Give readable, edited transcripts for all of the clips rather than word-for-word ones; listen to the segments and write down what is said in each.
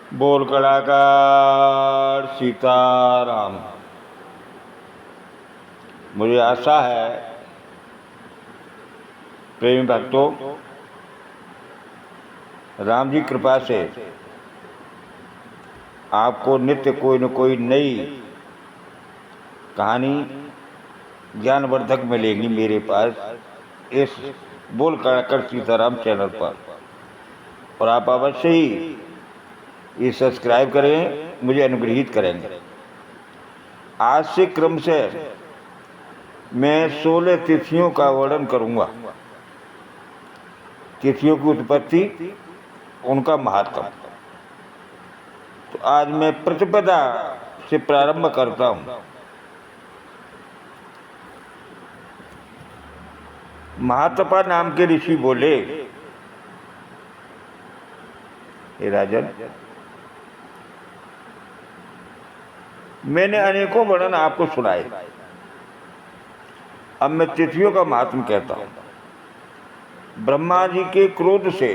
बोल कलाकार सीताराम। मुझे आशा है प्रेमी भक्तों, राम जी कृपा से आपको नित्य कोई न कोई नई कहानी ज्ञानवर्धक मिलेगी मेरे पास इस बोल कलाकार सीताराम चैनल पर। और आप अवश्य ही ये सब्सक्राइब करें, मुझे अनुग्रहित करेंगे। आज से क्रम से मैं 16 तिथियों का वर्णन करूंगा। तिथियों की उत्पत्ति, उनका महात्म। तो आज मैं प्रतिपदा से प्रारंभ करता हूं। महातपा नाम के ऋषि बोले, हे राजन, मैंने अनेकों वर्णन आपको सुनाए। अब मैं तिथियों का महात्म कहता हूं। ब्रह्मा जी के क्रोध से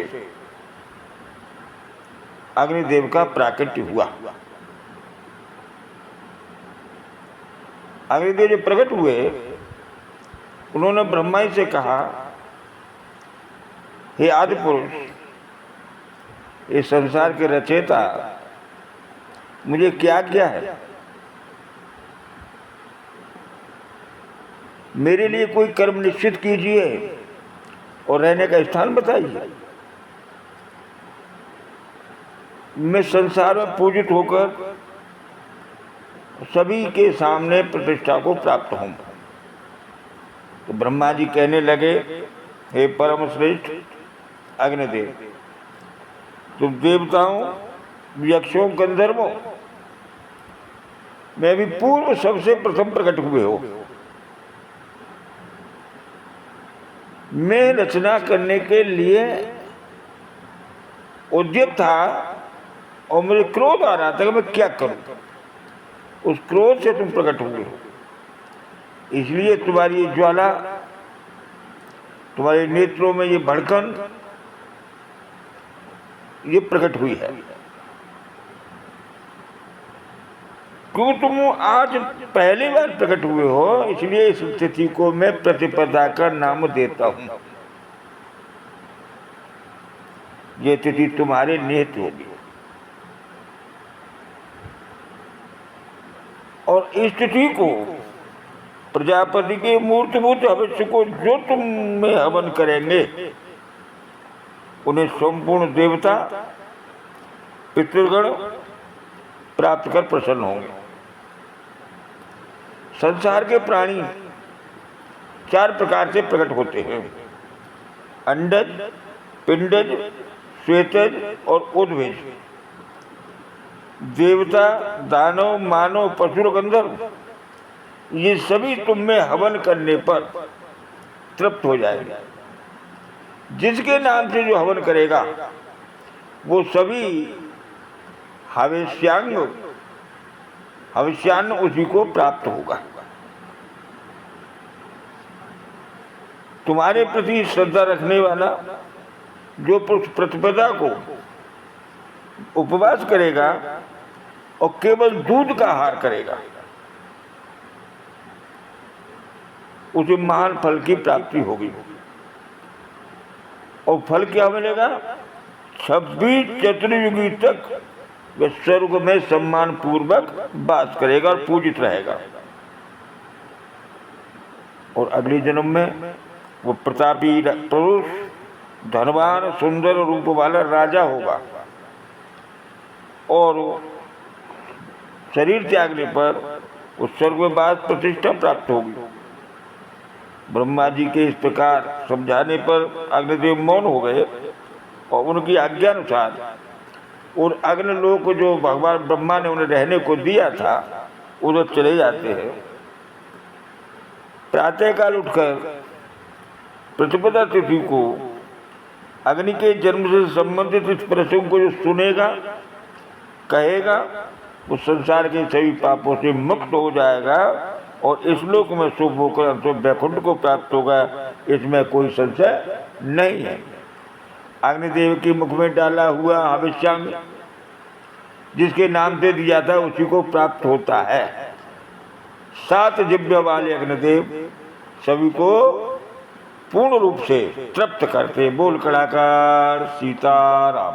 अग्निदेव का प्राकट्य हुआ। अग्निदेव जो प्रकट हुए, उन्होंने ब्रह्मा जी से कहा, हे आदि पुरुष, इस संसार के रचयिता, मुझे क्या आज्ञा है? मेरे लिए कोई कर्म निश्चित कीजिए और रहने का स्थान बताइए। मैं संसार में पूजित होकर सभी के सामने प्रतिष्ठा को प्राप्त हूं। तो ब्रह्मा जी कहने लगे, हे परम श्रेष्ठ अग्निदेव, तुम देवताओं, यक्षों, गंधर्वों में भी पूर्व सबसे प्रथम प्रकट हुए हो। मैं रचना करने के लिए उद्यत था और मुझे क्रोध आ रहा था कि मैं क्या करूं। उस क्रोध से तुम प्रकट हुए हो, इसलिए तुम्हारी ये ज्वाला, तुम्हारे नेत्रों में ये भड़कन, ये प्रकट हुई है। क्यों तुम आज पहली बार प्रकट हुए हो, इसलिए इस तिथि को मैं प्रतिपदा का नाम देता हूं। ये तिथि तुम्हारे निहित होगी। और इस तिथि को प्रजापति के मूर्तिभूत हविष्य को जो तुम में हवन करेंगे, उन्हें संपूर्ण देवता, पितृगण प्राप्त कर प्रसन्न होंगे। संसार के प्राणी 4 प्रकार से प्रकट होते हैं: अंडज, पिंडज, श्वेतज और उद्भिज। देवता, दानव, मानव, पशु, गंधर्व, ये सभी तुम में हवन करने पर तृप्त हो जाएंगे। जिसके नाम से जो हवन करेगा, वो सभी हविष्यान्न उसी को प्राप्त होगा। तुम्हारे प्रति श्रद्धा रखने वाला जो पुरुष प्रतिपदा को उपवास करेगा और केवल दूध का आहार करेगा, उसे महान फल की प्राप्ति होगी। और फल क्या मिलेगा? 26 चतुर्युगी तक वह स्वर्ग में सम्मान पूर्वक वास करेगा और पूजित रहेगा। और अगले जन्म में वो प्रतापी पुरुष, धनवान, सुंदर रूप वाला राजा होगा। और शरीर त्यागने पर उस स्वर्ग में वास प्रतिष्ठा प्राप्त होगी। ब्रह्मा जी के इस प्रकार समझाने पर अग्निदेव मौन हो गए और उनकी आज्ञानुसार और अग्निलोक जो भगवान ब्रह्मा ने उन्हें रहने को दिया था, उधर चले जाते हैं। प्रातःकाल उठकर प्रतिपदा तिथि को अग्नि के जन्म से संबंधित इस प्रसंग को जो सुनेगा, कहेगा, वो संसार के सभी पापों से मुक्त हो जाएगा और इस लोक में शुभ होकर तो वैकुंठ को प्राप्त होगा। इसमें कोई संशय नहीं है। अग्निदेव के मुख में डाला हुआ हविष्यांग जिसके नाम से दिया था उसी को प्राप्त होता है। 7 जिह्वा वाले अग्निदेव सभी को पूर्ण रूप से तृप्त करते। बोल कड़ाकार सीताराम।